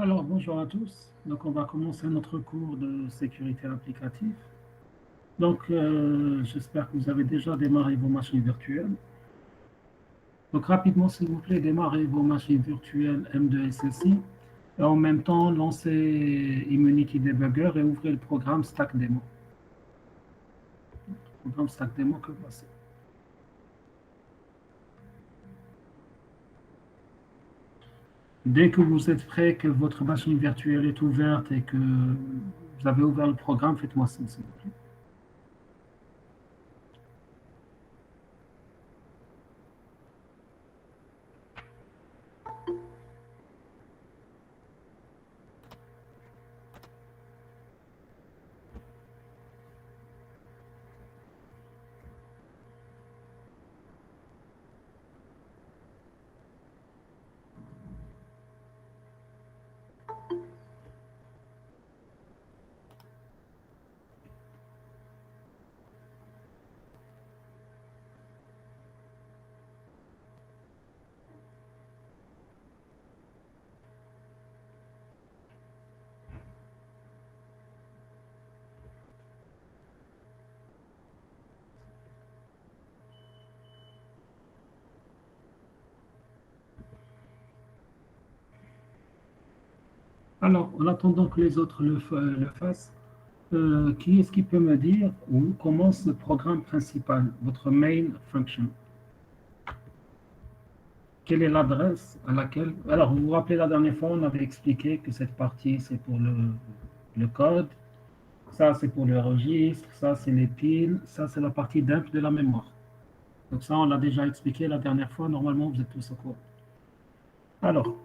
Alors, bonjour à tous. Donc, on va commencer notre cours de sécurité applicative. Donc, j'espère que vous avez déjà démarré vos machines virtuelles. Donc, rapidement, s'il vous plaît, démarrez vos machines virtuelles M2 SSI et en même temps, lancez Immunity Debugger et ouvrez le programme Stack Demo. Le programme Stack Demo que voici. Dès que vous êtes prêt, que votre machine virtuelle est ouverte et que vous avez ouvert le programme, faites-moi signe, s'il vous plaît. Alors, en attendant que les autres le fassent, qui est-ce qui peut me dire où commence le programme principal, votre main function? Quelle est l'adresse à laquelle... Alors, vous vous rappelez la dernière fois, on avait expliqué que cette partie, c'est pour le code, ça, c'est pour le registre, ça, c'est les piles, ça, c'est la partie dump de la mémoire. Donc ça, on l'a déjà expliqué la dernière fois. Normalement, vous êtes tous au courant. Alors,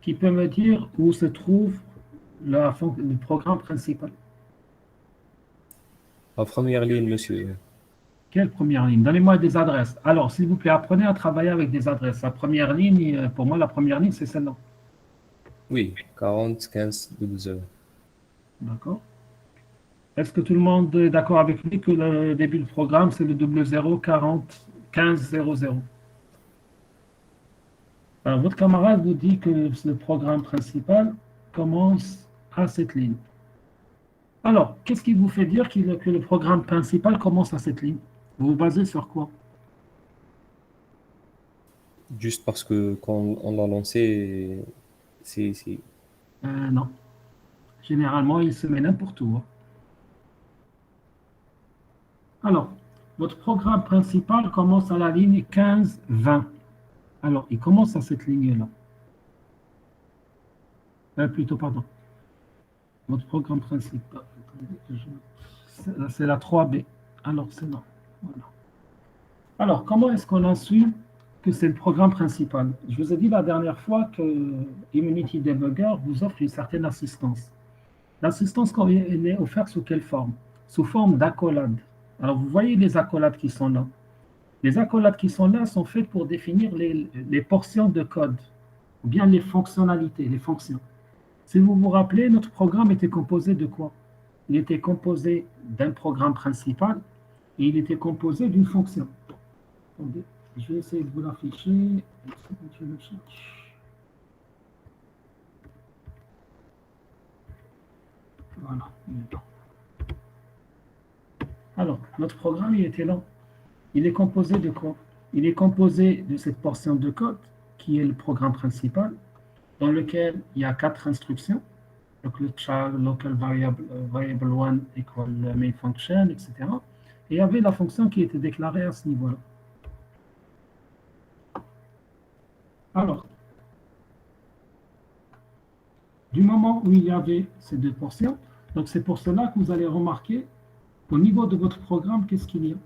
qui peut me dire où se trouve le programme principal? En première ligne, monsieur. Quelle première ligne? Donnez-moi des adresses. Alors, s'il vous plaît, apprenez à travailler avec des adresses. La première ligne, pour moi, la première ligne, c'est celle-là. Oui, 40 15 00. D'accord? Est-ce que tout le monde est d'accord avec lui que le début du programme, c'est le 00 40 15 00? Alors, votre camarade vous dit que le programme principal commence à cette ligne. Alors, qu'est-ce qui vous fait dire que le programme principal commence à cette ligne? Vous vous basez sur quoi? Juste parce que quand on l'a lancé, c'est... Non. Généralement, il se met n'importe où, hein. Alors, votre programme principal commence à la ligne 15-20. Alors, il commence à cette ligne-là. Plutôt, pardon. Votre programme principal. C'est la 3B. Alors, c'est non. Voilà. Alors, comment est-ce qu'on a su que c'est le programme principal? Je vous ai dit la dernière fois que Immunity Debugger vous offre une certaine assistance. L'assistance elle est offerte sous quelle forme? Sous forme d'accolades. Alors, vous voyez les accolades qui sont là. Les accolades qui sont là sont faites pour définir les portions de code, ou bien les fonctionnalités, les fonctions. Si vous vous rappelez, notre programme était composé de quoi? Il était composé d'un programme principal et il était composé d'une fonction. Attendez, je vais essayer de vous l'afficher. Voilà. Alors, notre programme, il était là. Il est composé de quoi? Il est composé de cette portion de code qui est le programme principal, dans lequel il y a 4 instructions. Donc le child, local variable, variable 1 equal main function, etc. Et il y avait la fonction qui était déclarée à ce niveau-là. Alors, du moment où il y avait ces deux portions, donc c'est pour cela que vous allez remarquer au niveau de votre programme, qu'est-ce qu'il y a?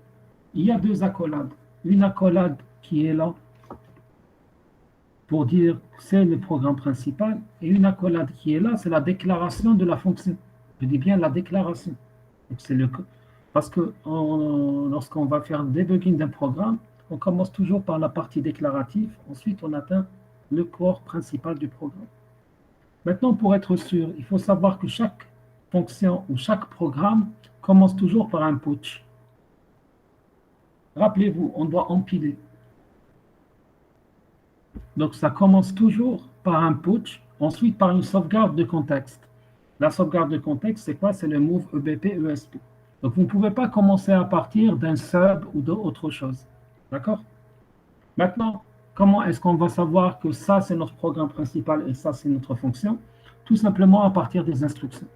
Il y a deux accolades. Une accolade qui est là pour dire c'est le programme principal et une accolade qui est là, c'est la déclaration de la fonction. Je dis bien la déclaration. Donc c'est le, parce que lorsqu'on va faire le debugging d'un programme, on commence toujours par la partie déclarative, ensuite on atteint le corps principal du programme. Maintenant, pour être sûr, il faut savoir que chaque fonction ou chaque programme commence toujours par un putsch. Rappelez-vous, on doit empiler. Donc, ça commence toujours par un putsch, ensuite par une sauvegarde de contexte. La sauvegarde de contexte, c'est quoi? C'est le move EBP-ESP. Donc, vous ne pouvez pas commencer à partir d'un sub ou d'autre chose. D'accord? Maintenant, comment est-ce qu'on va savoir que ça, c'est notre programme principal et ça, c'est notre fonction? Tout simplement à partir des instructions.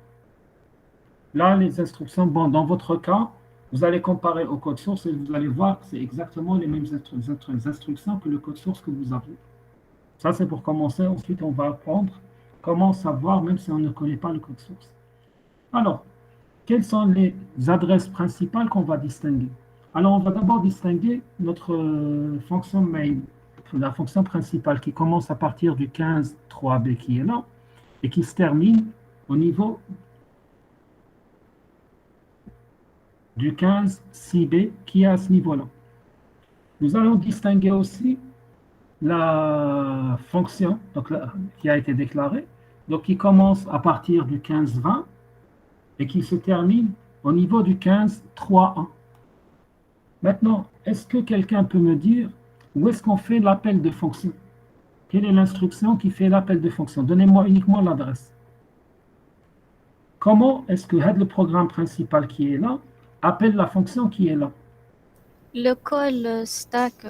Là, les instructions, bon, dans votre cas, vous allez comparer au code source et vous allez voir que c'est exactement les mêmes instructions que le code source que vous avez. Ça, c'est pour commencer. Ensuite, on va apprendre comment savoir, même si on ne connaît pas le code source. Alors, quelles sont les adresses principales qu'on va distinguer? Alors, on va d'abord distinguer notre fonction main, la fonction principale qui commence à partir du 15.3b qui est là et qui se termine au niveau du 15.6b qui est à ce niveau-là. Nous allons distinguer aussi la fonction donc, qui a été déclarée, donc qui commence à partir du 15.20 et qui se termine au niveau du 15.3a. Maintenant, est-ce que quelqu'un peut me dire où est-ce qu'on fait l'appel de fonction? Quelle est l'instruction qui fait l'appel de fonction? Donnez-moi uniquement l'adresse. Comment est-ce que le programme principal qui est là appelle la fonction qui est là? Le call stack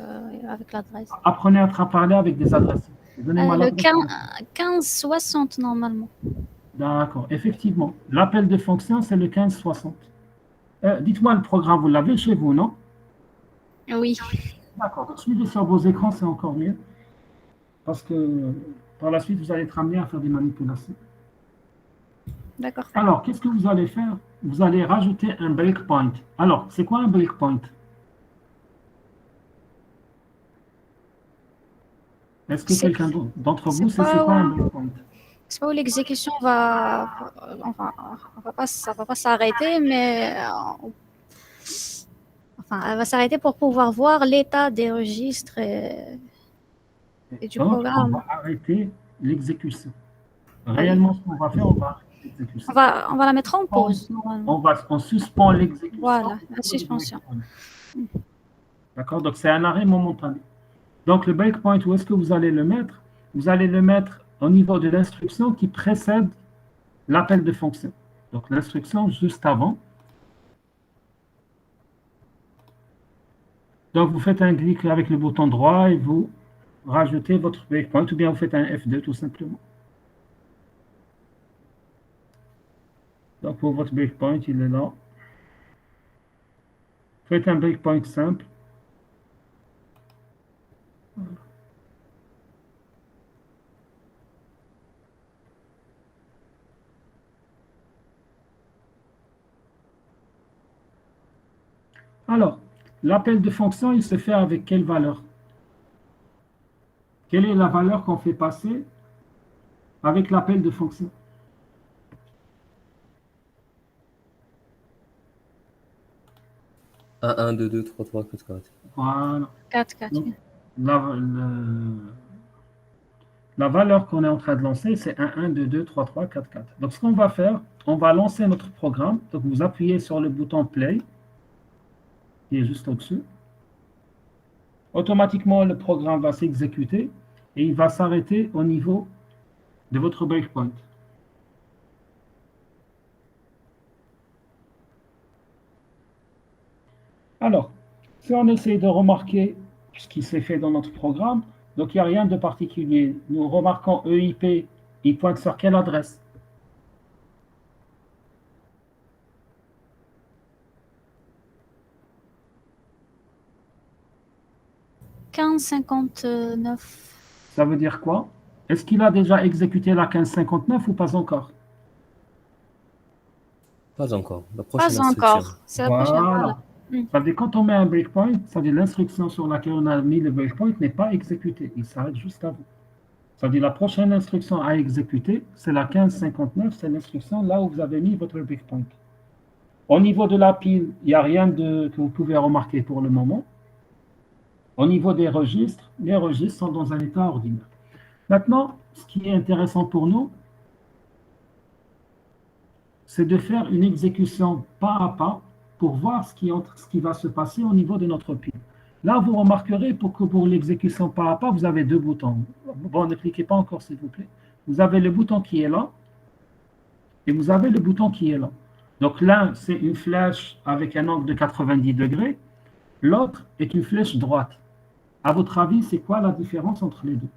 avec l'adresse. Apprenez à parler avec des adresses. Donnez-moi Le l'adresse. 1560 normalement. D'accord, effectivement. L'appel de fonction, c'est le 1560. Dites-moi le programme, vous l'avez chez vous, non? Oui. D'accord, donc suivez sur vos écrans, c'est encore mieux. Parce que par la suite, vous allez être amené à faire des manipulations. D'accord. Alors, qu'est-ce que vous allez faire? Vous allez rajouter un breakpoint. Alors, c'est quoi un breakpoint? Est-ce que quelqu'un d'entre vous sait c'est quoi un breakpoint? C'est pas où l'exécution va, enfin, ça va pas s'arrêter, mais enfin, elle va s'arrêter pour pouvoir voir l'état des registres et du Donc, programme. on va arrêter l'exécution. Réellement, ce qu'on va faire, on va arrêter l'exécution. On va la mettre en pause, normalement. On suspend l'exécution. Voilà, la suspension. D'accord? Donc, c'est un arrêt momentané. Donc, le breakpoint, où est-ce que vous allez le mettre? Vous allez le mettre au niveau de l'instruction qui précède l'appel de fonction. Donc, l'instruction juste avant. Donc, vous faites un clic avec le bouton droit et vous rajoutez votre breakpoint, ou bien vous faites un F2 tout simplement. Donc, pour votre breakpoint, il est là. Faites un breakpoint simple. Voilà. Alors, l'appel de fonction, il se fait avec quelle valeur? Quelle est la valeur qu'on fait passer avec l'appel de fonction? Un, 1, 2, 2, 3, 3, 4, 4. Voilà. 4, 4. Donc, la valeur qu'on est en train de lancer, c'est 1, 1, 2, 2, 3, 3, 4, 4. Donc, ce qu'on va faire, on va lancer notre programme. Donc, vous appuyez sur le bouton Play, qui est juste au-dessus. Automatiquement, le programme va s'exécuter et il va s'arrêter au niveau de votre breakpoint. Alors, si on essaie de remarquer ce qui s'est fait dans notre programme, donc il n'y a rien de particulier. Nous remarquons EIP, il pointe sur quelle adresse? « 1559. Ça veut dire quoi? Est-ce qu'il a déjà exécuté la 1559 ou pas encore? Pas encore. La prochaine Pas instruction. encore. C'est la prochaine. Voilà. Ça veut dire quand on met un breakpoint, ça veut dire l'instruction sur laquelle on a mis le breakpoint n'est pas exécutée. Il s'arrête juste avant. Ça veut dire la prochaine instruction à exécuter, c'est la 1559, c'est l'instruction là où vous avez mis votre breakpoint. Au niveau de la pile, il n'y a rien que vous pouvez remarquer pour le moment. Au niveau des registres, les registres sont dans un état ordinaire. Maintenant, ce qui est intéressant pour nous, c'est de faire une exécution pas à pas pour voir ce qui va se passer au niveau de notre pile. Là, vous remarquerez pour l'exécution pas à pas, vous avez deux boutons. Bon, ne cliquez pas encore, s'il vous plaît. Vous avez le bouton qui est là et vous avez le bouton qui est là. Donc l'un, c'est une flèche avec un angle de 90 degrés. L'autre est une flèche droite. À votre avis, c'est quoi la différence entre les deux?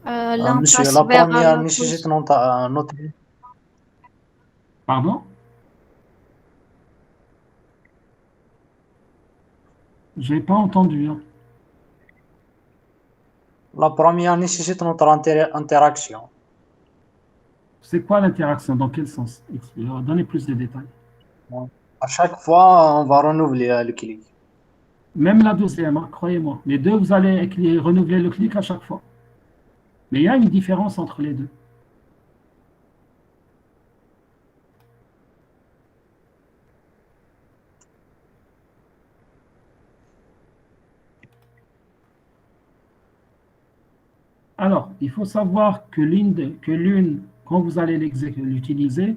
L'un Monsieur, passe la vers première la nécessite gauche. noter. Pardon? Je n'ai pas entendu, hein. La première nécessite notre interaction. C'est quoi l'interaction? Dans quel sens? Donnez plus de détails. À chaque fois, on va renouveler le clic. Même la deuxième, hein, croyez-moi. Les deux, vous allez renouveler le clic à chaque fois. Mais il y a une différence entre les deux. Alors, il faut savoir que l'une, quand vous allez l'utiliser,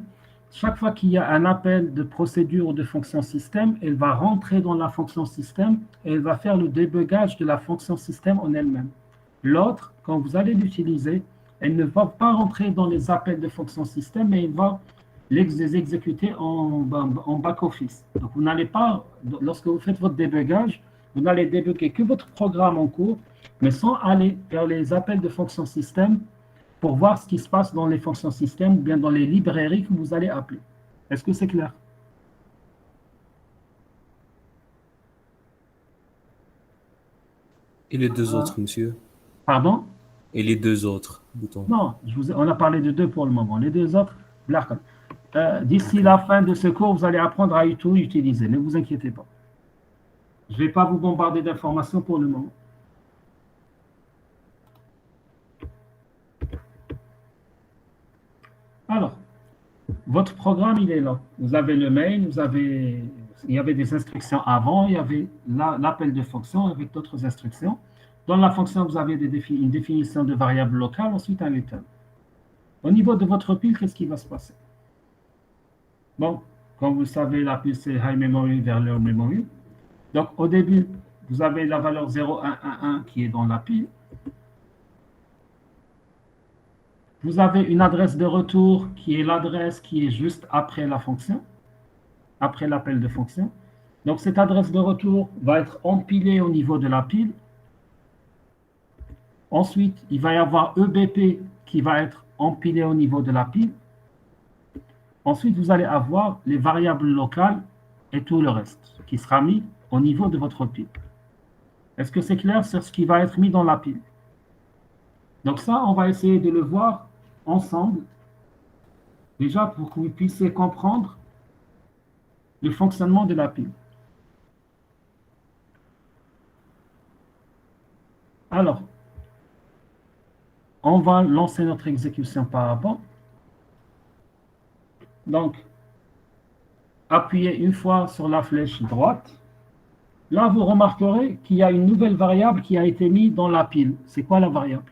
chaque fois qu'il y a un appel de procédure ou de fonction système, elle va rentrer dans la fonction système et elle va faire le débugage de la fonction système en elle-même. L'autre, quand vous allez l'utiliser, elle ne va pas rentrer dans les appels de fonction système, mais elle va les exécuter en back-office. Donc, vous n'allez pas, lorsque vous faites votre débugage, vous n'allez débugger que votre programme en cours, mais sans aller vers les appels de fonction système pour voir ce qui se passe dans les fonctions système ou bien dans les librairies que vous allez appeler. Est-ce que c'est clair? Et les deux autres, monsieur? Pardon? Et les deux autres boutons? Non, on a parlé de deux pour le moment. Les deux autres, d'ici la fin de ce cours, vous allez apprendre à tout utiliser. Ne vous inquiétez pas. Je ne vais pas vous bombarder d'informations pour le moment. Alors, votre programme, il est là. Vous avez le main, il y avait des instructions avant, il y avait l'appel de fonction avec d'autres instructions. Dans la fonction, vous avez une définition de variable locale, ensuite un return. Au niveau de votre pile, qu'est-ce qui va se passer? Bon, comme vous le savez, la pile, c'est high memory vers low memory. Donc, au début, vous avez la valeur 0111 qui est dans la pile. Vous avez une adresse de retour qui est l'adresse qui est juste après la fonction, après l'appel de fonction. Donc, cette adresse de retour va être empilée au niveau de la pile. Ensuite, il va y avoir EBP qui va être empilé au niveau de la pile. Ensuite, vous allez avoir les variables locales et tout le reste qui sera mis au niveau de votre pile. Est-ce que c'est clair sur ce qui va être mis dans la pile? Donc ça, on va essayer de le voir ensemble, déjà pour que vous puissiez comprendre le fonctionnement de la pile. Alors, on va lancer notre exécution par rapport. Donc, appuyez une fois sur la flèche droite. Là, vous remarquerez qu'il y a une nouvelle variable qui a été mise dans la pile. C'est quoi la variable?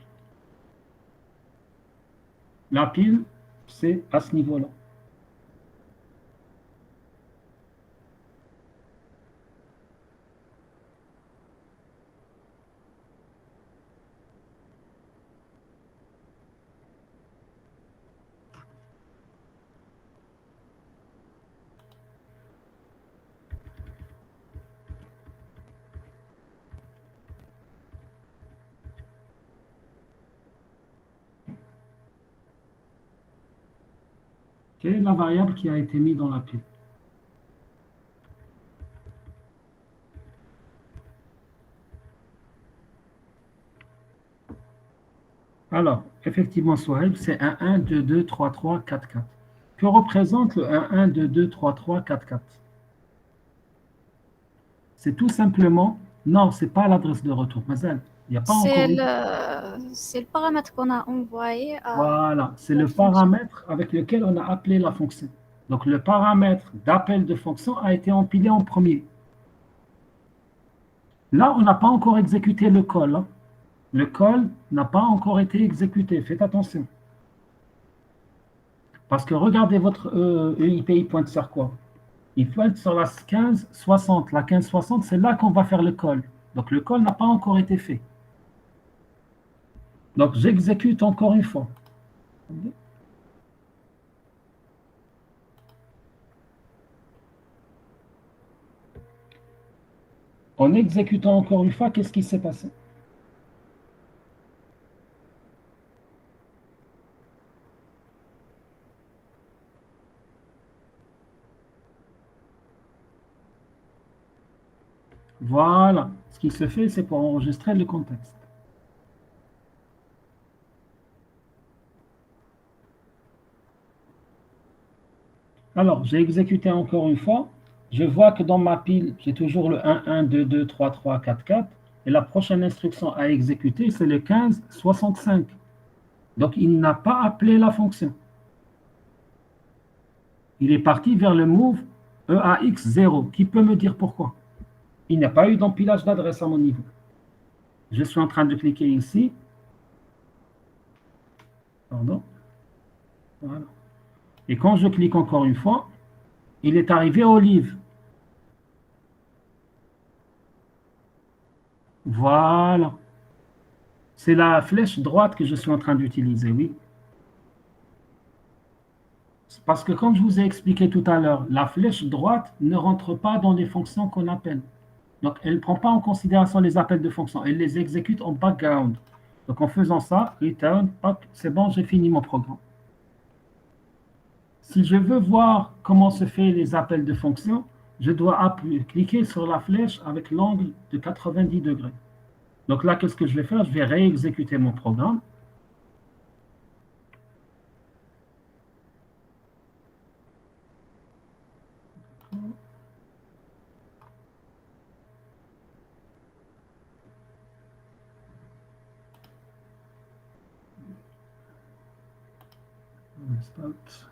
La pile, c'est à ce niveau-là. Quelle est la variable qui a été mise dans la pile? Alors, effectivement, Souhaib, c'est un 1, 2, 2, 3, 3, 4, 4. Que représente le 1, 1, 2, 2, 3, 3, 4, 4? C'est tout simplement, non, ce n'est pas l'adresse de retour, Mazel. Il n'y a pas encore... C'est le paramètre qu'on a envoyé à... Voilà, c'est le paramètre avec lequel on a appelé la fonction. Donc, le paramètre d'appel de fonction a été empilé en premier. Là, on n'a pas encore exécuté le call, hein. Le call n'a pas encore été exécuté. Faites attention. Parce que regardez votre EIP, il pointe sur quoi? Il pointe sur la 1560. La 1560, c'est là qu'on va faire le call. Donc le call n'a pas encore été fait. Donc j'exécute encore une fois. En exécutant encore une fois, qu'est-ce qui s'est passé? Voilà. Ce qui se fait, c'est pour enregistrer le contexte. Alors, j'ai exécuté encore une fois. Je vois que dans ma pile, j'ai toujours le 1, 1, 2, 2, 3, 3, 4, 4. Et la prochaine instruction à exécuter, c'est le 15, 65. Donc, il n'a pas appelé la fonction. Il est parti vers le move EAX0. Qui peut me dire pourquoi? Il n'y a pas eu d'empilage d'adresse à mon niveau. Je suis en train de cliquer ici. Pardon. Voilà. Et quand je clique encore une fois, il est arrivé au livre. Voilà. C'est la flèche droite que je suis en train d'utiliser, oui. Parce que comme je vous ai expliqué tout à l'heure, la flèche droite ne rentre pas dans les fonctions qu'on appelle. Donc, elle ne prend pas en considération les appels de fonctions. Elle les exécute en background. Donc, en faisant ça, return, c'est bon, j'ai fini mon programme. Si je veux voir comment se fait les appels de fonctions, je dois cliquer sur la flèche avec l'angle de 90 degrés. Donc là, qu'est-ce que je vais faire? Je vais réexécuter mon programme. Start.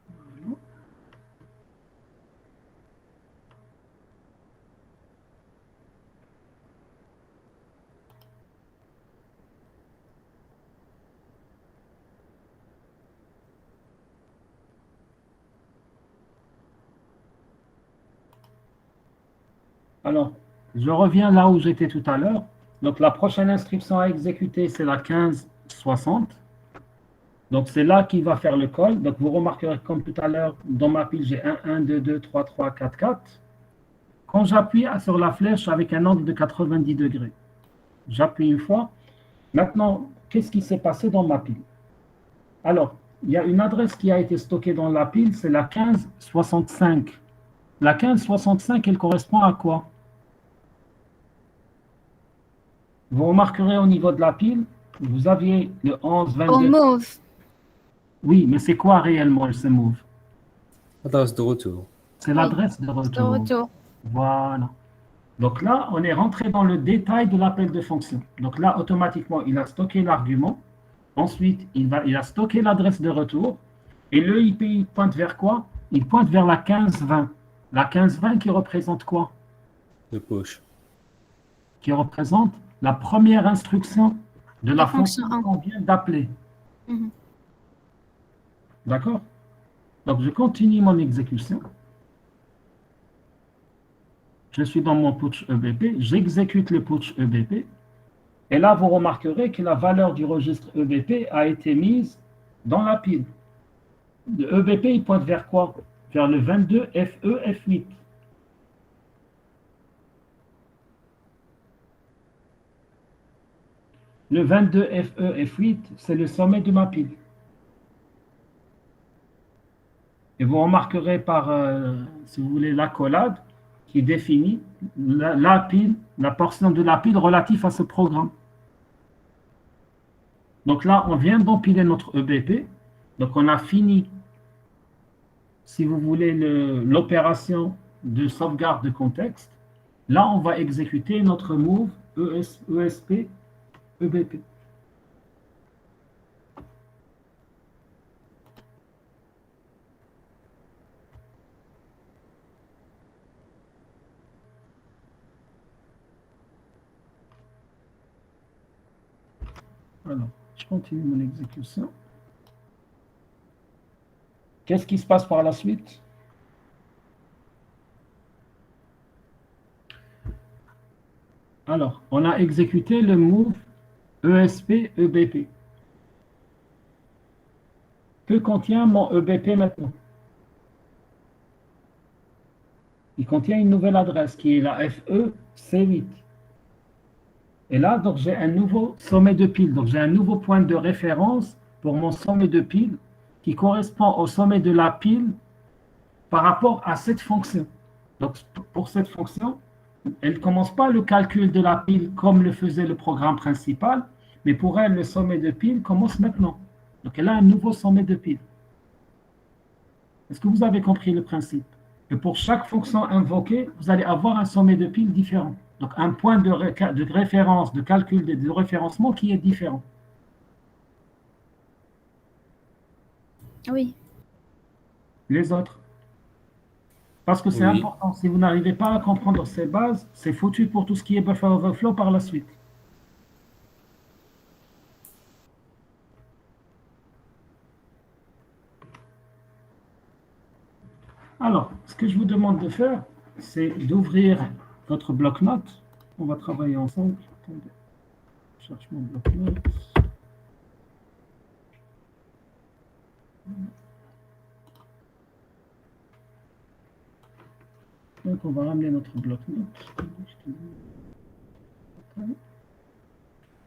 Voilà. Alors, je reviens là où j'étais tout à l'heure. Donc, la prochaine inscription à exécuter, c'est la 1560. Donc, c'est là qu'il va faire le call. Donc, vous remarquerez comme tout à l'heure, dans ma pile, j'ai 1, 1, 2, 2, 3, 3, 4, 4. Quand j'appuie sur la flèche avec un angle de 90 degrés, j'appuie une fois. Maintenant, qu'est-ce qui s'est passé dans ma pile? Alors, il y a une adresse qui a été stockée dans la pile, c'est la 1565. La 1565, elle correspond à quoi? Vous remarquerez au niveau de la pile, vous aviez le 11, Au 22. move. Oui, mais c'est quoi réellement ce move? Adresse de retour. C'est Oui, l'adresse de de retour. retour. Voilà. Donc là, on est rentré dans le détail de l'appel de fonction. Donc là, automatiquement, il a stocké l'argument. Ensuite, il a stocké l'adresse de retour. Et le IP, il pointe vers quoi? Il pointe vers la 1520. La 1520 qui représente quoi? De poche. Qui représente la première instruction de la La fonction fonction 1. qu'on vient d'appeler. Mhm. D'accord? Donc, je continue mon exécution. Je suis dans mon putsch EBP. J'exécute le putsch EBP. Et là, vous remarquerez que la valeur du registre EBP a été mise dans la pile. Le EBP, il pointe vers quoi? Vers le 22 FE F8. Le 22 FE F8, c'est le sommet de ma pile. Et vous remarquerez par, si vous voulez, l'accolade qui définit la pile, la portion de la pile relative à ce programme. Donc là, on vient d'empiler notre EBP. Donc on a fini, si vous voulez, l'opération de sauvegarde de contexte. Là, on va exécuter notre move ESP EBP. Alors, je continue mon exécution. Qu'est-ce qui se passe par la suite? Alors, on a exécuté le move ESP-EBP. Que contient mon EBP maintenant? Il contient une nouvelle adresse qui est la FE-C8. Et là, donc, j'ai un nouveau sommet de pile. Donc, j'ai un nouveau point de référence pour mon sommet de pile qui correspond au sommet de la pile par rapport à cette fonction. Donc, pour cette fonction, elle ne commence pas le calcul de la pile comme le faisait le programme principal, mais pour elle, le sommet de pile commence maintenant. Donc, elle a un nouveau sommet de pile. Est-ce que vous avez compris le principe? Et pour chaque fonction invoquée, vous allez avoir un sommet de pile différent. Donc, un point de référence, de calcul, de référencement qui est différent. Oui. Les autres. Parce que c'est Oui. important. Si vous n'arrivez pas à comprendre ces bases, c'est foutu pour tout ce qui est buffer overflow par la suite. Alors, ce que je vous demande de faire, c'est d'ouvrir votre bloc-notes. On va travailler ensemble. Attendez. Je cherche mon bloc-notes. Donc, on va ramener notre bloc-notes.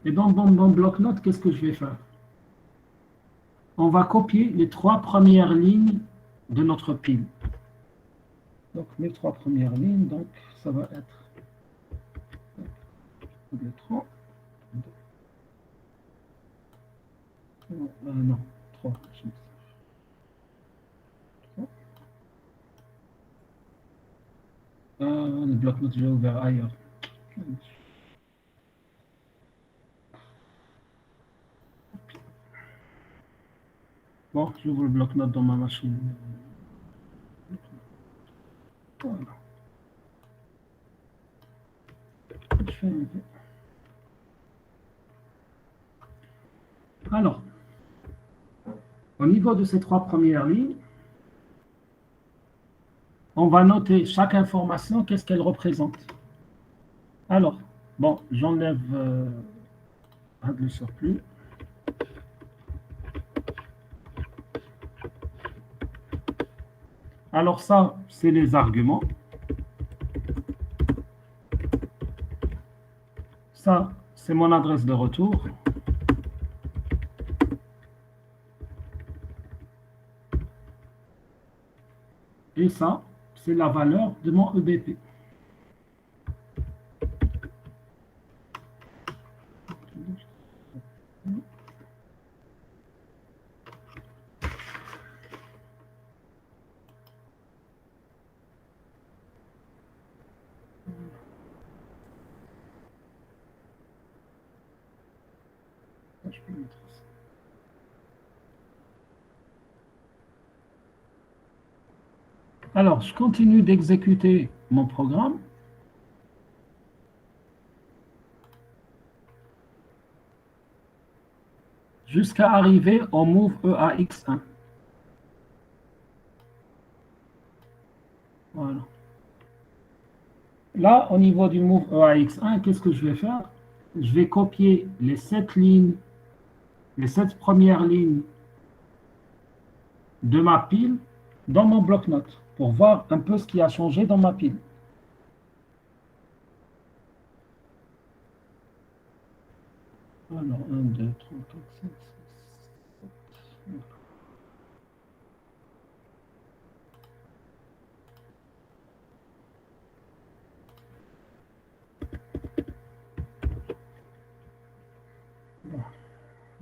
Et dans mon bloc-notes, qu'est-ce que je vais faire? On va copier les 3 premières lignes de notre pile. Donc, les 3 premières lignes, donc, ça va être le 3. Non, 3. Le bloc-notes, je l'ai ouvert ailleurs. Bon, j'ouvre le bloc-notes dans ma machine. Voilà. Je fais un peu. Alors, au niveau de ces 3 premières lignes, on va noter chaque information, qu'est-ce qu'elle représente. Alors, bon, j'enlève le surplus. Alors ça, c'est les arguments. Ça, c'est mon adresse de retour. Et ça, c'est la valeur de mon EBP. Je peux mettre ça. Alors, je continue d'exécuter mon programme. Jusqu'à arriver au move EAX1. Voilà. Là, au niveau du move EAX1, qu'est-ce que je vais faire? Je vais copier les 7 lignes, les 7 premières lignes de ma pile dans mon bloc-notes pour voir un peu ce qui a changé dans ma pile. Alors, 1, 2, 3, 4, 5, 6, 7.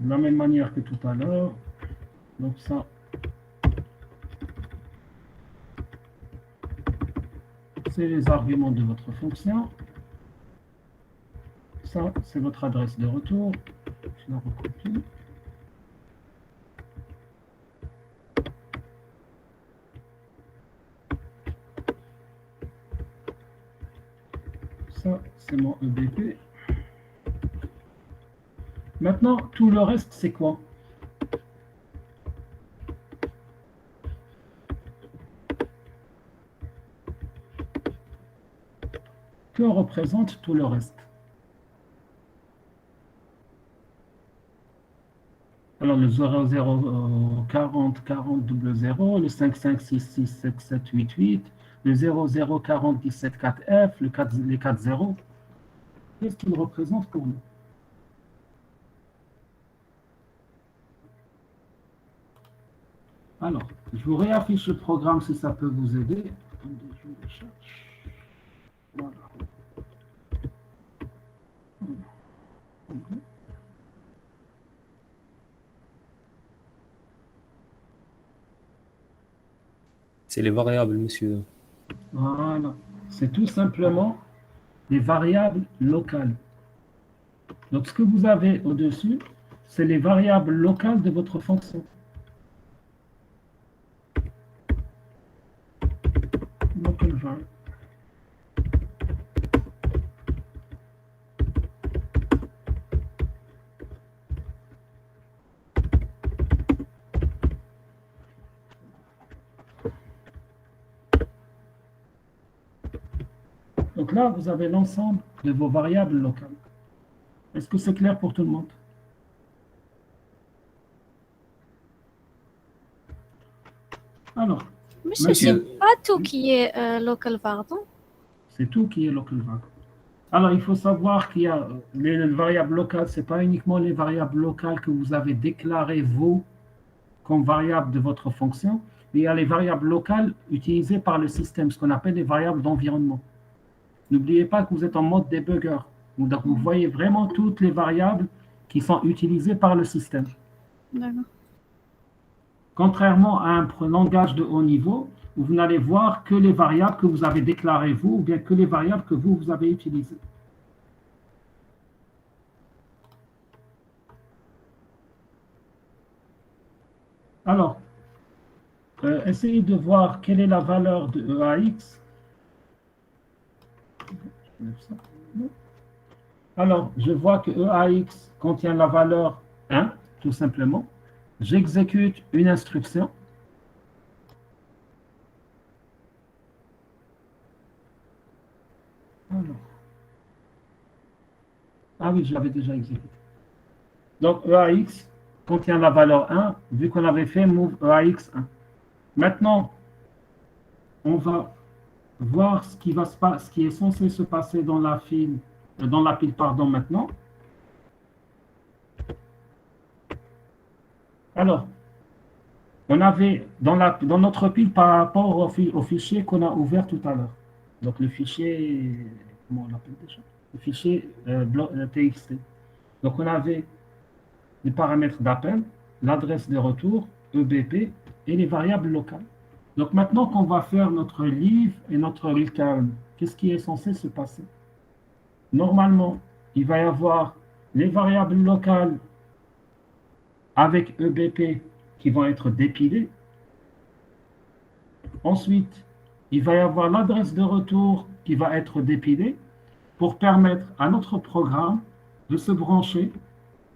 De la même manière que tout à l'heure. Donc ça, c'est les arguments de votre fonction. Ça, c'est votre adresse de retour. Je la recopie. Ça, c'est mon EBP. Maintenant, tout le reste, c'est quoi? Que représente tout le reste? Alors, le 00404000, le 55667788, le 0040174F, les 4 zéros. Qu'est-ce qu'ils représentent pour nous? Alors, je vous réaffiche le programme si ça peut vous aider. Attendez, je le cherche. Voilà. C'est les variables, monsieur. Voilà. C'est tout simplement des variables locales. Donc, ce que vous avez au-dessus, c'est les variables locales de votre fonction. Local var. Donc là, vous avez l'ensemble de vos variables locales. Est-ce que c'est clair pour tout le monde? Alors, Monsieur, Monsieur. c'est pas tout qui est local var, non? c'est tout qui est local var. Alors, il faut savoir qu'il y a les variables locales, ce n'est pas uniquement les variables locales que vous avez déclarées, vous, comme variables de votre fonction, mais il y a les variables locales utilisées par le système, ce qu'on appelle les variables d'environnement. N'oubliez pas que vous êtes en mode debugger. Donc, vous voyez vraiment toutes les variables qui sont utilisées par le système. D'accord. Contrairement à un langage de haut niveau, où vous n'allez voir que les variables que vous avez déclarées vous, ou bien que les variables que vous avez utilisées. Alors, essayez de voir quelle est la valeur de EAX. Alors, je vois que EAX contient la valeur 1, tout simplement. J'exécute une instruction. Alors. Ah oui, je l'avais déjà exécuté. Donc, EAX contient la valeur 1, vu qu'on avait fait move EAX 1. Maintenant, on va voir ce qui est censé se passer dans la pile, pardon, maintenant. Alors, on avait dans notre pile par rapport au fichier qu'on a ouvert tout à l'heure. Donc le fichier, comment on l'appelle déjà? Le fichier TXT. Donc on avait les paramètres d'appel, l'adresse de retour, EBP et les variables locales. Donc maintenant qu'on va faire notre leave et notre return, qu'est-ce qui est censé se passer? Normalement, il va y avoir les variables locales avec EBP qui vont être dépilées. Ensuite, il va y avoir l'adresse de retour qui va être dépilée pour permettre à notre programme de se brancher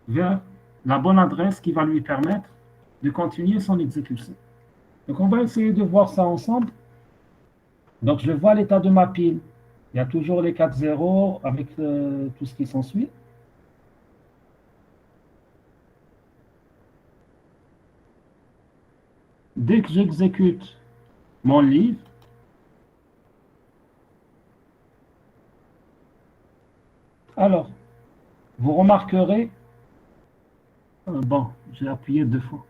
vers la bonne adresse qui va lui permettre de continuer son exécution. Donc, on va essayer de voir ça ensemble. Donc, je vois l'état de ma pile. Il y a toujours les 4 zéros avec tout ce qui s'ensuit. Dès que j'exécute mon leave, alors, vous remarquerez, bon, j'ai appuyé 2 fois.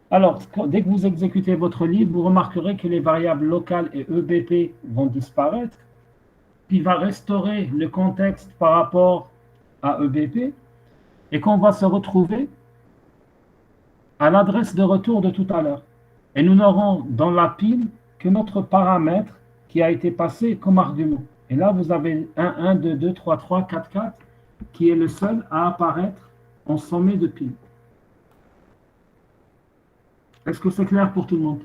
Alors, dès que vous exécutez votre leave, vous remarquerez que les variables locales et EBP vont disparaître. Puis il va restaurer le contexte par rapport à EBP et qu'on va se retrouver à l'adresse de retour de tout à l'heure. Et nous n'aurons dans la pile que notre paramètre qui a été passé comme argument. Et là, vous avez 1, 2, 2, 3, 3, 4, 4 qui est le seul à apparaître en sommet de pile. Est-ce que c'est clair pour tout le monde?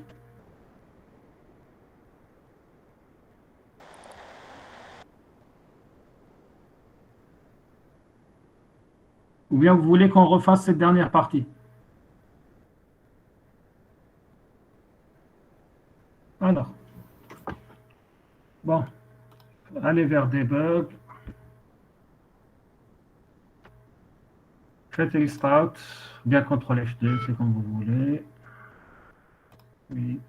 Ou bien vous voulez qu'on refasse cette dernière partie? Alors, bon, allez vers Debug, faites Restart, bien CTRL F2, c'est comme vous voulez. Oui.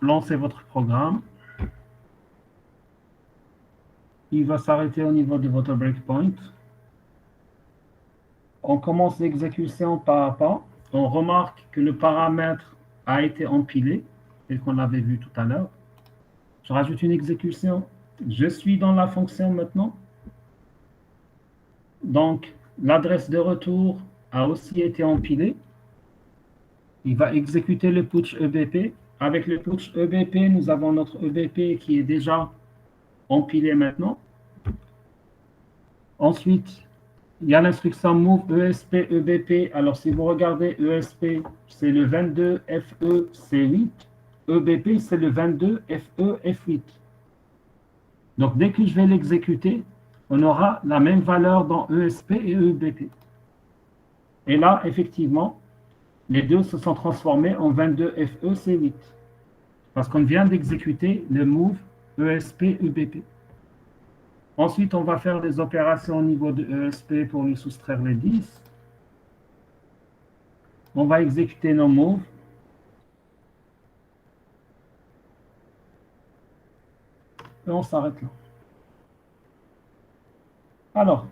Lancez votre programme. Il va s'arrêter au niveau de votre breakpoint. On commence l'exécution pas à pas. On remarque que le paramètre a été empilé, tel qu'on l'avait vu tout à l'heure. Je rajoute une exécution. Je suis dans la fonction maintenant. Donc, l'adresse de retour a aussi été empilée. Il va exécuter le putsch EBP. Avec le putsch EBP, nous avons notre EBP qui est déjà empilé maintenant. Ensuite, il y a l'instruction move ESP EBP. Alors, si vous regardez ESP, c'est le 22 FE C8. EBP, c'est le 22 FE F8. Donc, dès que je vais l'exécuter, on aura la même valeur dans ESP et EBP. Et là, effectivement, les deux se sont transformés en 22 FE C8. Parce qu'on vient d'exécuter le move ESP EBP. Ensuite, on va faire des opérations au niveau de ESP pour lui soustraire les 10. On va exécuter nos moves. Et on s'arrête là. Alors,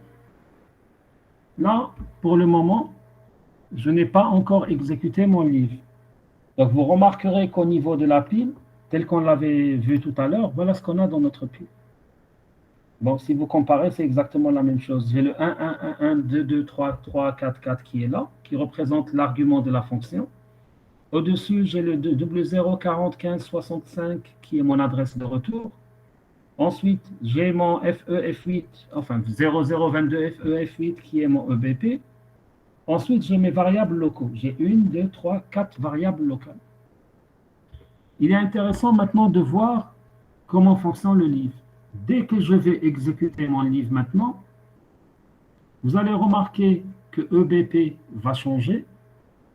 là, pour le moment, je n'ai pas encore exécuté mon livre. Donc, vous remarquerez qu'au niveau de la pile, tel qu'on l'avait vu tout à l'heure, voilà ce qu'on a dans notre pile. Bon, si vous comparez, c'est exactement la même chose. J'ai le 1, 1, 1, 1, 2, 2, 3, 3, 4, 4 qui est là, qui représente l'argument de la fonction. Au-dessus, j'ai le 00 40 15 65 qui est mon adresse de retour. Ensuite, j'ai mon FE F8, enfin 0022 FE F8 qui est mon EBP. Ensuite, j'ai mes variables locaux. J'ai 1, 2, 3, 4 variables locales. Il est intéressant maintenant de voir comment fonctionne le livre. Dès que je vais exécuter mon livre maintenant, vous allez remarquer que EBP va changer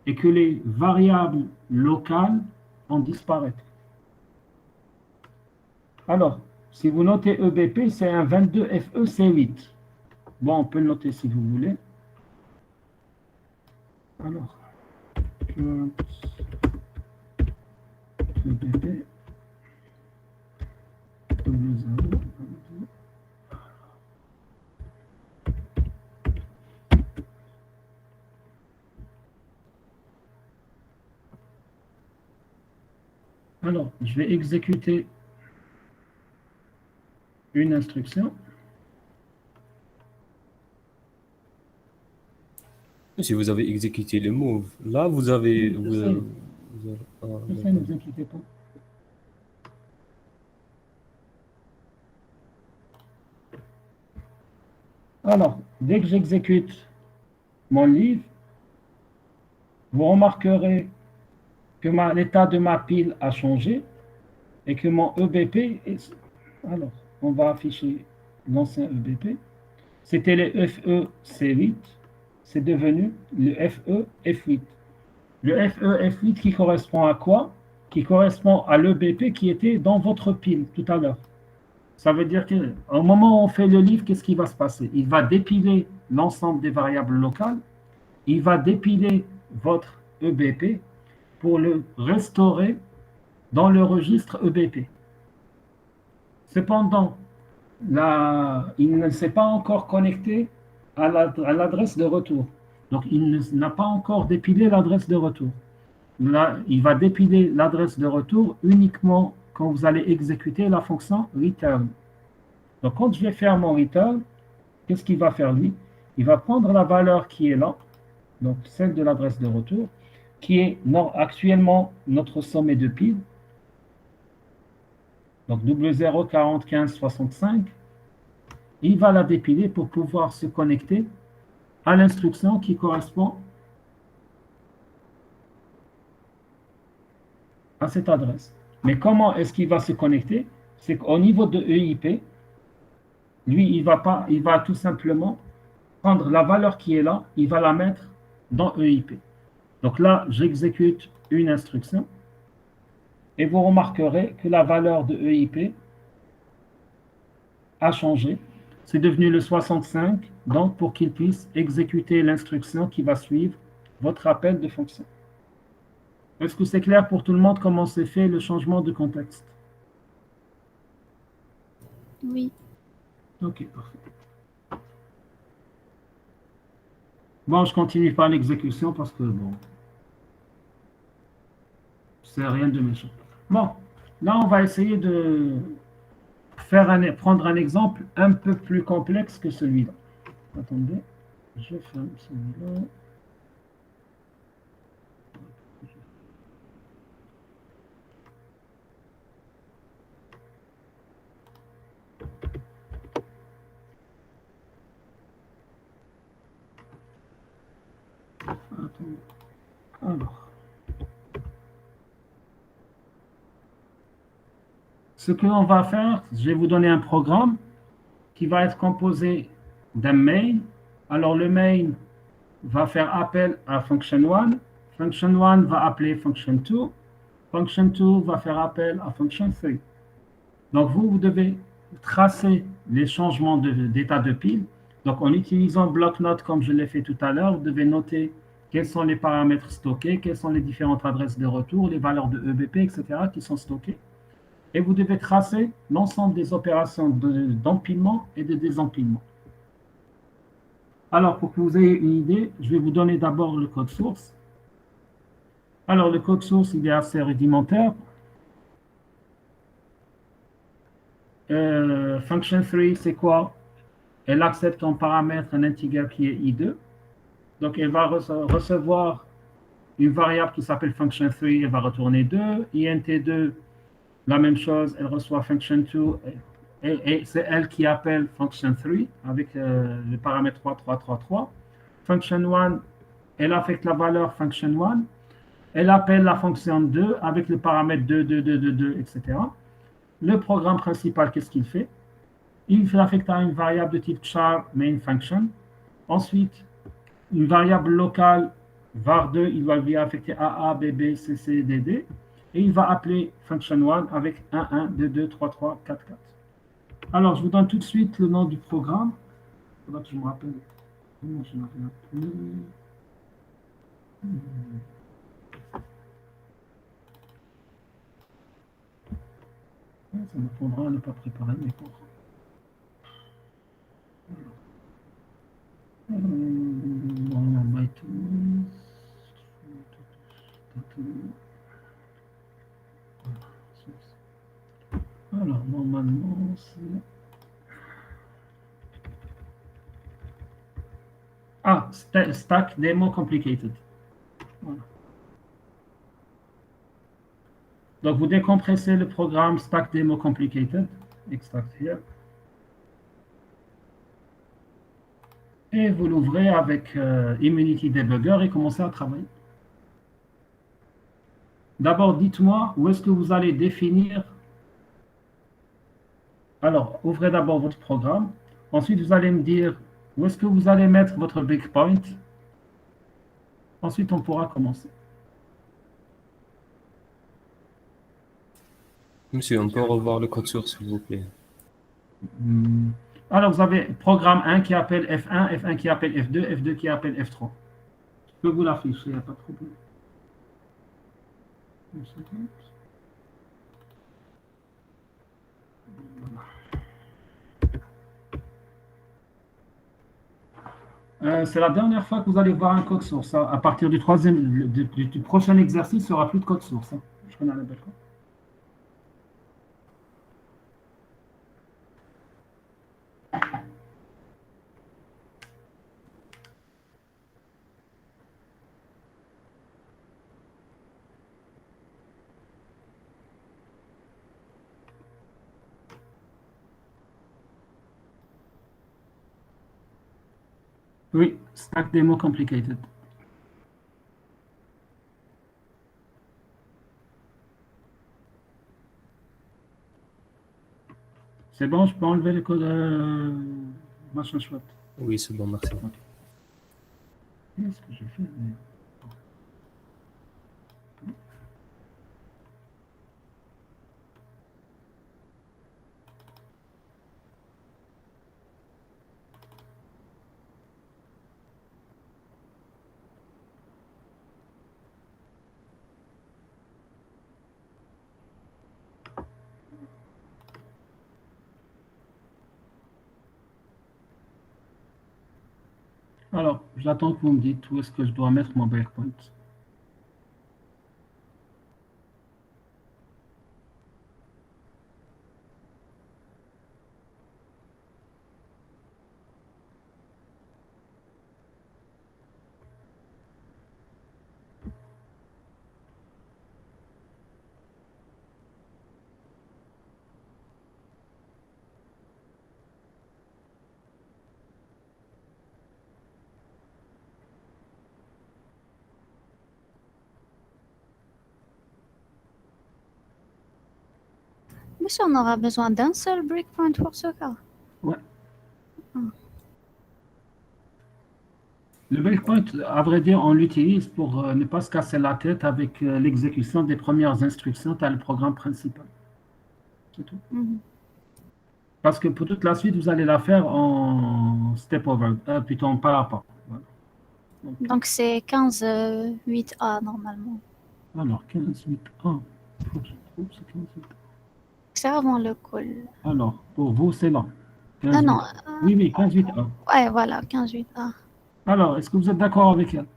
et que les variables locales vont disparaître. Alors, si vous notez EBP, c'est un 22 FE C8. Bon, on peut le noter si vous voulez. Alors, EBP. Alors, je vais exécuter une instruction. Si vous avez exécuté le move, là, vous avez... Je vous sais. avez- Je sais, ne vous inquiétez pas. Alors, dès que j'exécute mon livre, vous remarquerez que l'état de ma pile a changé et que mon EBP est... Alors, on va afficher l'ancien EBP. C'était le FE C8. C'est devenu le FE F8. Le FE F8 qui correspond à quoi? Qui correspond à l'EBP qui était dans votre pile tout à l'heure. Ça veut dire qu'au moment où on fait le livre, qu'est-ce qui va se passer? Il va dépiler l'ensemble des variables locales. Il va dépiler votre EBP pour le restaurer dans le registre EBP. Cependant, il ne s'est pas encore connecté à l'adresse de retour. Donc, il n'a pas encore dépilé l'adresse de retour. Là, il va dépiler l'adresse de retour uniquement quand vous allez exécuter la fonction return. Donc, quand je vais faire mon return, qu'est-ce qu'il va faire lui? Il va prendre la valeur qui est là, donc celle de l'adresse de retour, qui est actuellement notre sommet de pile. Donc, 00 40 15 65. Il va la dépiler pour pouvoir se connecter à l'instruction qui correspond à cette adresse. Mais comment est-ce qu'il va se connecter? c'est qu'au niveau de EIP, lui, il va tout simplement prendre la valeur qui est là, il va la mettre dans EIP. Donc là, j'exécute une instruction et vous remarquerez que la valeur de EIP a changé. C'est devenu le 65, donc pour qu'il puisse exécuter l'instruction qui va suivre votre appel de fonction. Est-ce que c'est clair pour tout le monde comment s'est fait le changement de contexte? Oui. Ok, parfait. Bon, je continue par l'exécution parce que, bon, c'est rien de méchant. Bon, là, on va essayer de prendre un exemple un peu plus complexe que celui-là. Attendez, je ferme celui-là. Attendez. Alors, ce que l'on va faire, je vais vous donner un programme qui va être composé d'un main. Alors, le main va faire appel à function 1. Function 1 va appeler function 2. Function 2 va faire appel à function 3. Donc, vous devez tracer les changements d'état de pile. Donc, en utilisant bloc-notes comme je l'ai fait tout à l'heure, vous devez noter quels sont les paramètres stockés, quelles sont les différentes adresses de retour, les valeurs de EBP, etc. qui sont stockées. Et vous devez tracer l'ensemble des opérations d'empilement et de désempilement. Alors, pour que vous ayez une idée, je vais vous donner d'abord le code source. Alors, le code source, il est assez rudimentaire. Function 3, c'est quoi? Elle accepte en paramètre un integer qui est i2. Donc, elle va recevoir une variable qui s'appelle function 3, elle va retourner 2. int2, la même chose, elle reçoit function 2 et c'est elle qui appelle function 3 avec le paramètre 3, 3, 3, 3. Function 1, elle affecte la valeur function 1. Elle appelle la fonction 2 avec le paramètre 2, 2, 2, 2, 2, etc. Le programme principal, qu'est-ce qu'il fait? Il fait affecter à une variable de type char main function. Ensuite, une variable locale var2, il va lui affecter AA, BB, CC, DD. Et il va appeler function 1 avec 1, 1, 2, 2, 3, 3, 4, 4. Alors, je vous donne tout de suite le nom du programme. Il faudra que je me rappelle. Je m'en rappelle plus. Ça me prendra à ne pas préparer mes cours. Alors, normalement, c'est... Ah, stack demo complicated. Voilà. Donc, vous décompressez le programme stack demo complicated. Extract here. Et vous l'ouvrez avec Immunity Debugger et commencez à travailler. D'abord, dites-moi où est-ce que vous allez définir. Alors, ouvrez d'abord votre programme. Ensuite, vous allez me dire où est-ce que vous allez mettre votre breakpoint. Ensuite, on pourra commencer. Monsieur, on peut revoir le code source, s'il vous plaît. Alors, vous avez programme 1 qui appelle F1, F1 qui appelle F2, F2 qui appelle F3. Je peux vous l'afficher, il n'y a pas de problème. Une seconde. C'est la dernière fois que vous allez voir un code source. À partir du prochain exercice, il n'y aura plus de code source. Je connais la belle quoi. Oui, stack demo complicated. C'est bon, je peux enlever le code machin chouette. Oui, c'est bon, merci. Qu'est-ce que j'ai fait? Alors, j'attends que vous me dites où est-ce que je dois mettre mon breakpoint. Monsieur, on aura besoin d'un seul breakpoint pour ce cas. Ouais. Le breakpoint, à vrai dire, on l'utilise pour ne pas se casser la tête avec l'exécution des premières instructions dans le programme principal. C'est tout. Mhm. Parce que pour toute la suite, vous allez la faire en step over, plutôt en pas à pas. Voilà. Donc c'est 15 8A normalement. Alors, 15, 8, 1. Il faut que je trouve ce 15, 8. C'est avant le call. Alors, pour vous, c'est là. 15, Non, 8. non. Oui, oui, 15, 8, 1. Ouais, voilà, 15 8A. Alors, est-ce que vous êtes d'accord avec elle?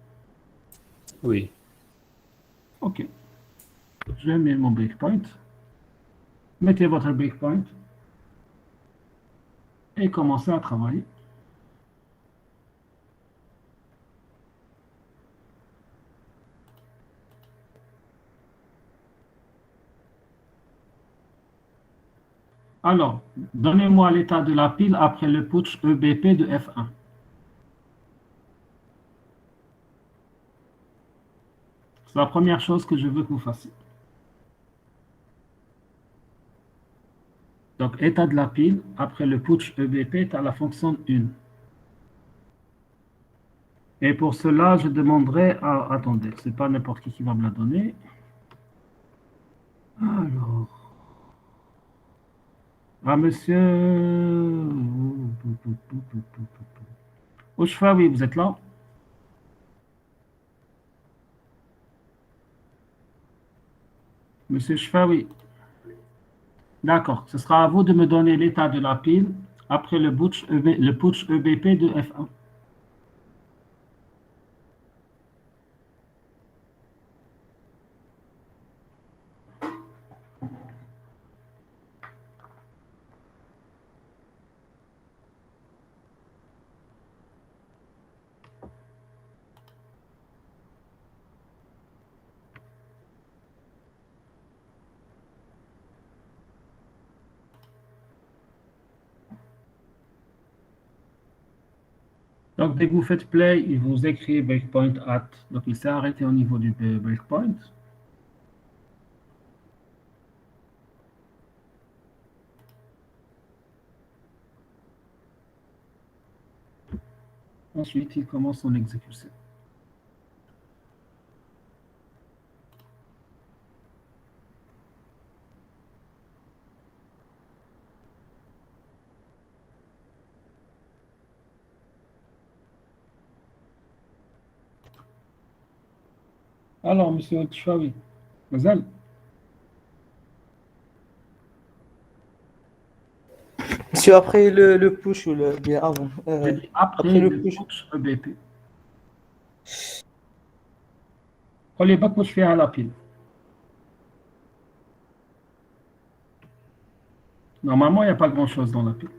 Oui. OK. Je mets mon breakpoint. Mettez votre breakpoint. Et commencez à travailler. Alors, donnez-moi l'état de la pile après le putsch EBP de F1. C'est la première chose que je veux que vous fassiez. Donc, état de la pile, après le putsch EBP, tu as la fonction 1. Et pour cela, je demanderai à... Attendez, c'est pas n'importe qui va me la donner. Alors... Ah, monsieur... Oshfawi, vous êtes là? Monsieur Shfawi. D'accord, ce sera à vous de me donner l'état de la pile après le putsch EBP de F1. Donc, dès que vous faites play, il vous écrit breakpoint at. Donc, il s'est arrêté au niveau du breakpoint. Ensuite, il commence son exécution. Alors, monsieur Tchawi, Mazal, Monsieur, après le push ou bien avant j'ai dit après après le le push. putsch EBP. خلي بالك واش فيها la pile. Normalement, il n'y a pas grand-chose dans la pile.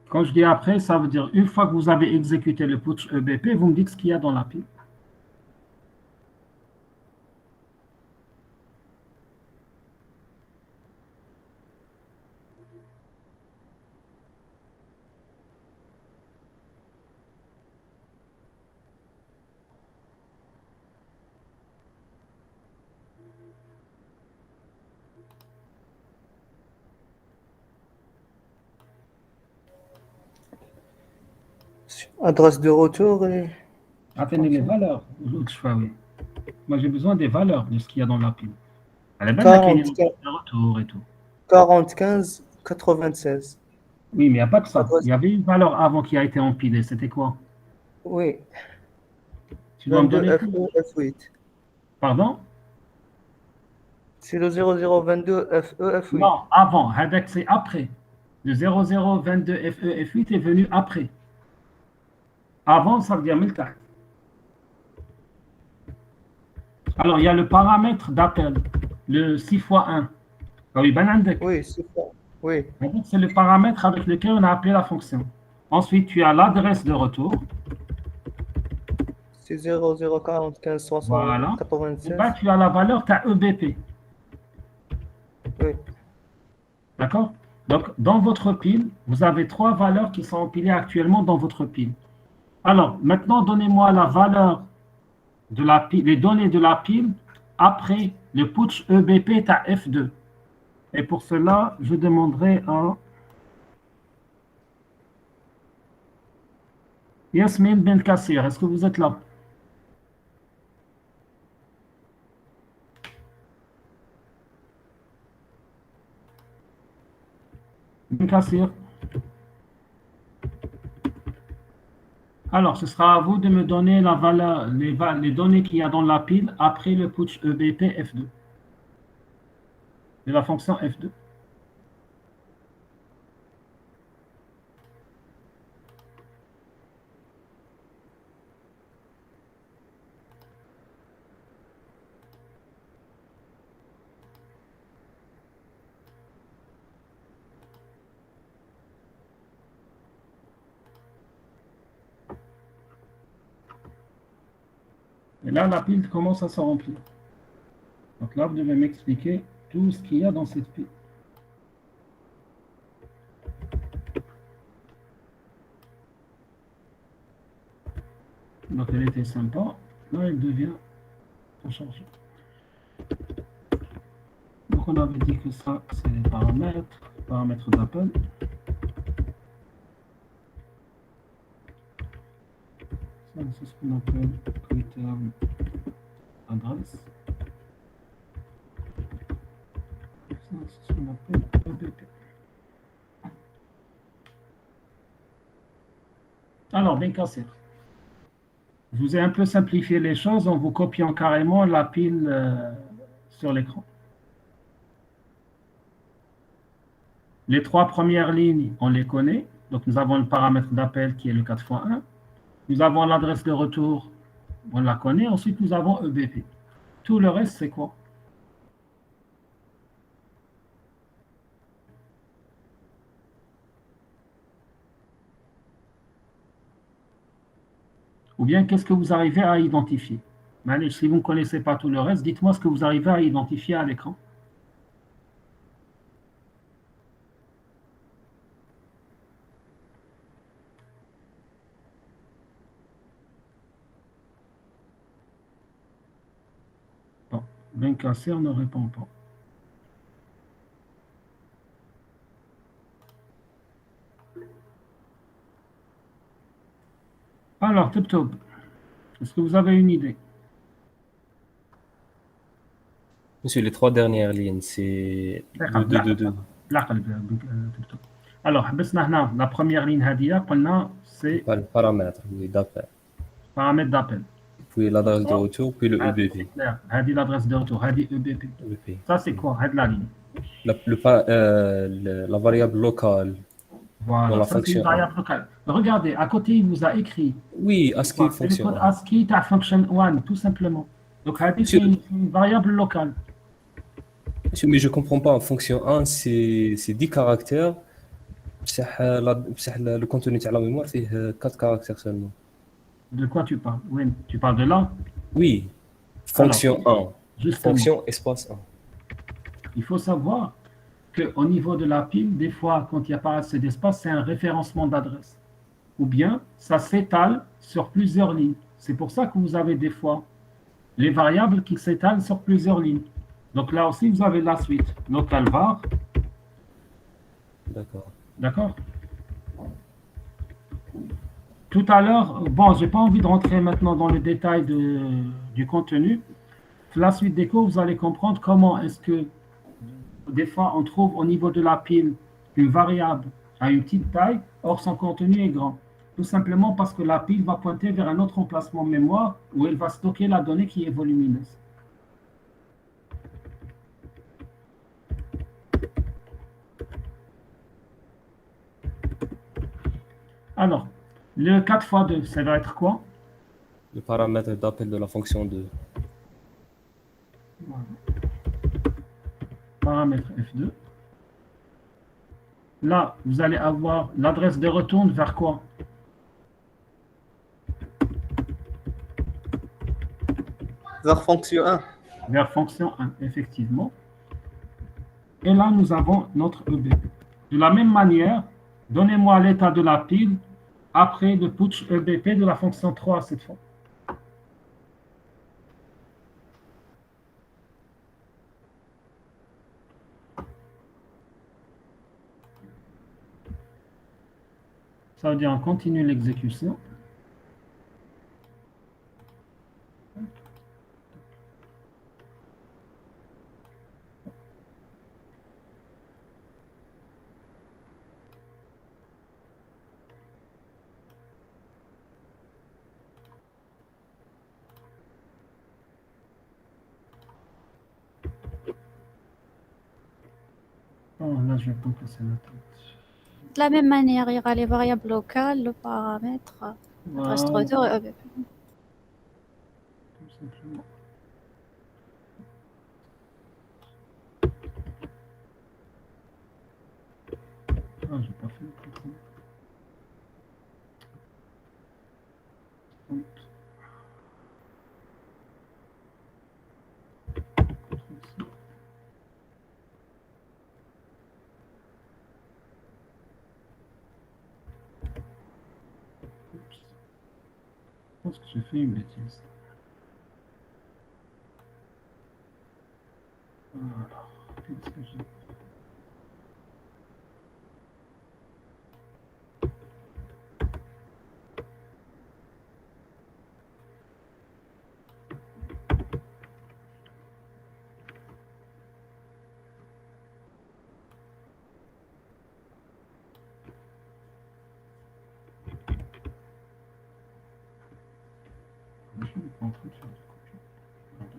Quand je dis après, ça veut dire une fois que vous avez exécuté le putsch EBP, vous me dites ce qu'il y a dans la pile. Adresse de retour et... Attendez les valeurs. Oui. Moi, j'ai besoin des valeurs de ce qu'il y a dans la pile. Elle est belle, 40, le retour et tout. 40, 15, 96. Oui, mais il n'y a pas que ça. Adresse- Il y avait une valeur avant qui a été empilée. C'était quoi? Oui, Tu dois me 22 donner FE, tout. F8. Pardon? C'est le 0022 FE, F8. Non, avant. Hadak, c'est après. Le 0022 FE, F8 est venu après. Avant, ça veut dire 1000 tahts. Alors, il y a le paramètre d'appel, le 6 x 1. Oui, ben عندك. Oui, c'est ça. Oui, C'est le paramètre avec lequel on a appelé la fonction. Ensuite, tu as l'adresse de retour. c'est 0040 15 60 Voilà. Et 96. là, tu as la valeur, tu as EBP. Oui, D'accord? Donc, dans votre pile, vous avez 3 valeurs qui sont empilées actuellement dans votre pile. Alors, maintenant, donnez-moi la valeur de la pile, les données de la pile après le putsch EBP, tu as F2. Et pour cela, je demanderai à Yasmine Ben Kassir. Est-ce que vous êtes là? Ben Kassir. Alors, ce sera à vous de me donner la valeur, les données qu'il y a dans la pile après le putsch EBP F2. De la fonction F2. Et là, la pile commence à se remplir. Donc là, vous devez m'expliquer tout ce qu'il y a dans cette pile. Donc elle était sympa. Là, elle devient chargée. Donc on avait dit que ça, c'est les paramètres d'appel. Ça, c'est ce qu'on appelle critère adresse. Ça, c'est ce qu'on appelle EBP. Alors, bien cassé. Je vous ai un peu simplifié les choses en vous copiant carrément la pile sur l'écran. Les 3 premières lignes, on les connaît. Donc, nous avons le paramètre d'appel qui est le 4 x 1. Nous avons l'adresse de retour, on la connaît. Ensuite, nous avons EBP. Tout le reste, c'est quoi? Ou bien, qu'est-ce que vous arrivez à identifier? Allez, si vous ne connaissez pas tout le reste, dites-moi ce que vous arrivez à identifier à l'écran. Bon, Ben Kasser ne répond pas. Alors, Tip-Top, est-ce que vous avez une idée? Monsieur, les 3 dernières lignes, c'est 2. Alors, la première ligne, c'est Pas le paramètre, oui, d'appel. paramètre d'appel. Puis l'adresse de retour, puis le C'est EBP. clair. L'adresse de retour, EBP. EBP. Ça, c'est quoi? La ligne. La variable locale. Voilà, Dans la ça, c'est une fonction variable locale. Regardez, à côté, il vous a écrit. Oui, ASCII C'est le fonction code 1. ASCII de function 1, tout simplement. Donc, c'est une variable locale. Monsieur, mais je ne comprends pas. En fonction 1, c'est 10 caractères. Le contenu de la mémoire, c'est 4 caractères seulement. De quoi tu parles? Oui, tu parles de là? Oui, fonction 1. Justement, Fonction espace 1. il faut savoir qu'au niveau de la pile, des fois, quand il n'y a pas assez d'espace, c'est un référencement d'adresse. Ou bien, ça s'étale sur plusieurs lignes. C'est pour ça que vous avez des fois les variables qui s'étalent sur plusieurs lignes. Donc là aussi, vous avez la suite. Local var. D'accord. D'accord? tout à l'heure, bon, j'ai pas envie de rentrer maintenant dans le détail du contenu. La suite des cours, vous allez comprendre comment est-ce que des fois on trouve au niveau de la pile une variable à une petite taille, or son contenu est grand. Tout simplement parce que la pile va pointer vers un autre emplacement mémoire où elle va stocker la donnée qui est volumineuse. Alors, le 4 fois 2, ça va être quoi? Le paramètre d'appel de la fonction de Voilà. Paramètre F2. Là, vous allez avoir l'adresse de retour vers quoi? Vers fonction 1. Vers fonction 1, effectivement. Et là, nous avons notre EBP. De la même manière, donnez-moi l'état de la pile après le putsch EBP de la fonction 3 cette fois. Ça veut dire on continue l'exécution. Oh, là, je vais pas casser la tête. De la même manière, il y aura les variables locales, le paramètre, l'adresse de Voilà, retour et EBP. tout simplement. Ah, j'ai pas fait le contrôle. Je pense que j'ai fait une bêtise. Alors, qu'est-ce que j'ai Je suis pas en train de faire du copier. Pardon.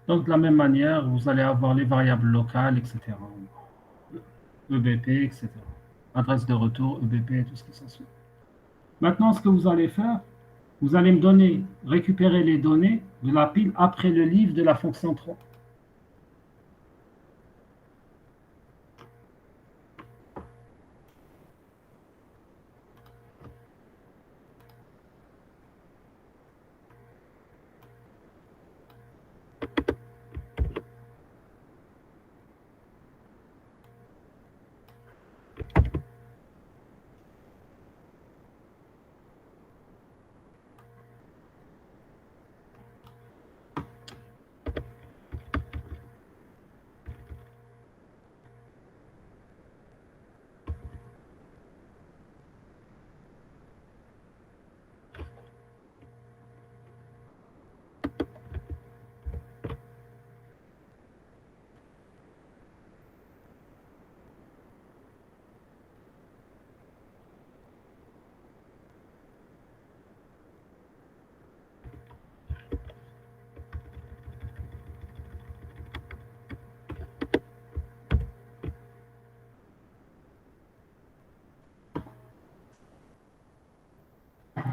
Donc, de la même manière, vous allez avoir les variables locales, etc. EBP, etc. Adresse de retour, EBP, et tout ce qui s'ensuit. Maintenant, ce que vous allez faire, vous allez me donner, récupérer les données de la pile après le livre de la fonction 3.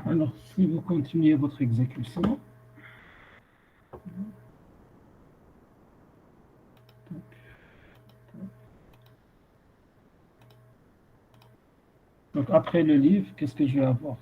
Alors, si vous continuez votre exécution, donc après le livre, qu'est-ce que je vais avoir?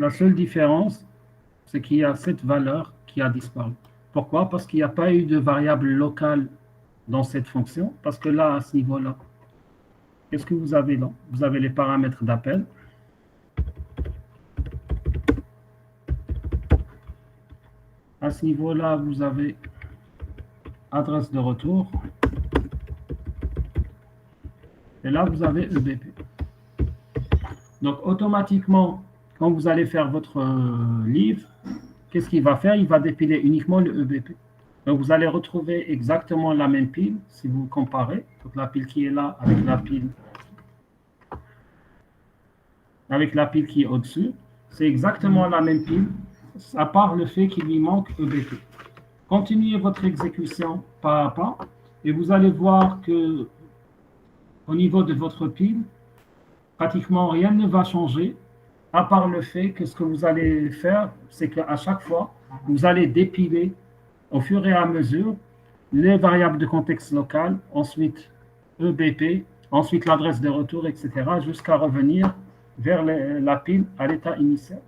la seule différence, c'est qu'il y a cette valeur qui a disparu. Pourquoi? Parce qu'il n'y a pas eu de variable locale dans cette fonction, parce que là, à ce niveau-là, qu'est-ce que vous avez là? Vous avez les paramètres d'appel. À ce niveau-là, vous avez adresse de retour. Et là, vous avez EBP. Donc, automatiquement, quand vous allez faire votre livre, qu'est-ce qu'il va faire? Il va dépiler uniquement le EBP. Donc, vous allez retrouver exactement la même pile si vous comparez. Donc, la pile qui est là avec la pile qui est au-dessus. C'est exactement la même pile, à part le fait qu'il lui manque EBP. Continuez votre exécution pas à pas et vous allez voir que au niveau de votre pile, pratiquement rien ne va changer, à part le fait que ce que vous allez faire, c'est qu'à chaque fois, vous allez dépiler au fur et à mesure les variables de contexte local, ensuite EBP, ensuite l'adresse de retour, etc., jusqu'à revenir vers la pile à l'état initial.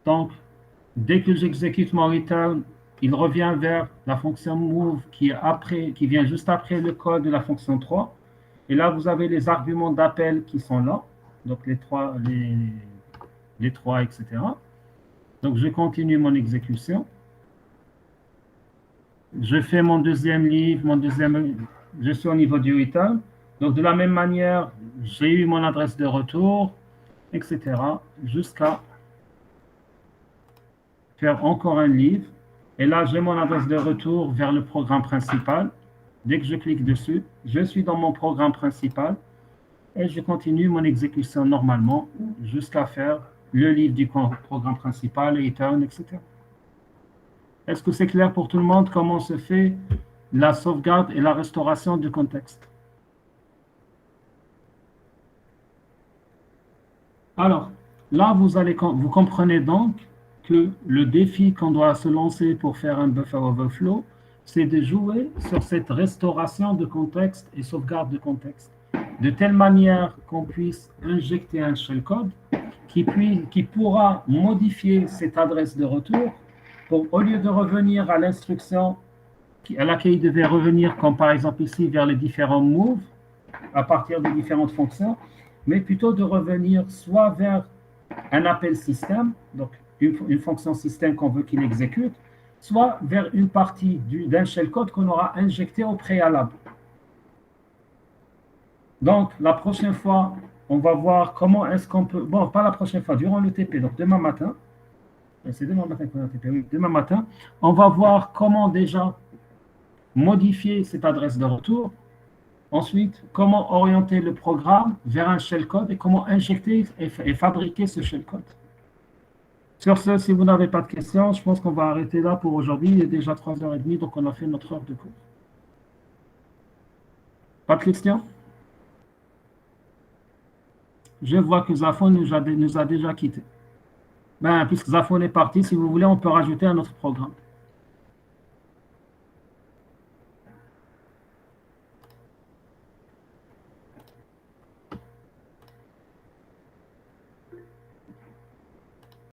Donc, dès que j'exécute mon return, il revient vers la fonction move qui vient juste après le code de la fonction 3. Et là, vous avez les arguments d'appel qui sont là, donc les trois, etc. Donc, je continue mon exécution. Je fais mon deuxième livre, je suis au niveau du return. Donc, de la même manière, j'ai eu mon adresse de retour, etc. jusqu'à faire encore un livre. Et là, j'ai mon adresse de retour vers le programme principal. Dès que je clique dessus, je suis dans mon programme principal et je continue mon exécution normalement jusqu'à faire le livre du programme principal, return, etc. Est-ce que c'est clair pour tout le monde comment se fait la sauvegarde et la restauration du contexte? Alors, là, vous comprenez donc que le défi qu'on doit se lancer pour faire un buffer overflow, c'est de jouer sur cette restauration de contexte et sauvegarde de contexte, de telle manière qu'on puisse injecter un shellcode qui pourra modifier cette adresse de retour pour, au lieu de revenir à l'instruction à laquelle il devait revenir, comme par exemple ici, vers les différents moves, à partir des différentes fonctions, mais plutôt de revenir soit vers un appel système, donc une fonction système qu'on veut qu'il exécute, soit vers une partie d'un shellcode qu'on aura injecté au préalable. Donc, la prochaine fois, on va voir comment est-ce qu'on peut... Bon, pas la prochaine fois, durant le TP, donc demain matin, c'est demain matin qu'on a TP, oui, demain matin, on va voir comment déjà modifier cette adresse de retour. Ensuite, comment orienter le programme vers un shellcode et comment injecter et fabriquer ce shellcode. Sur ce, si vous n'avez pas de questions, je pense qu'on va arrêter là pour aujourd'hui. Il est déjà 3h30, donc on a fait notre heure de cours. Pas de questions? Je vois que Zafon nous a déjà quittés. Ben, puisque Zafon est parti, si vous voulez, on peut rajouter un autre programme.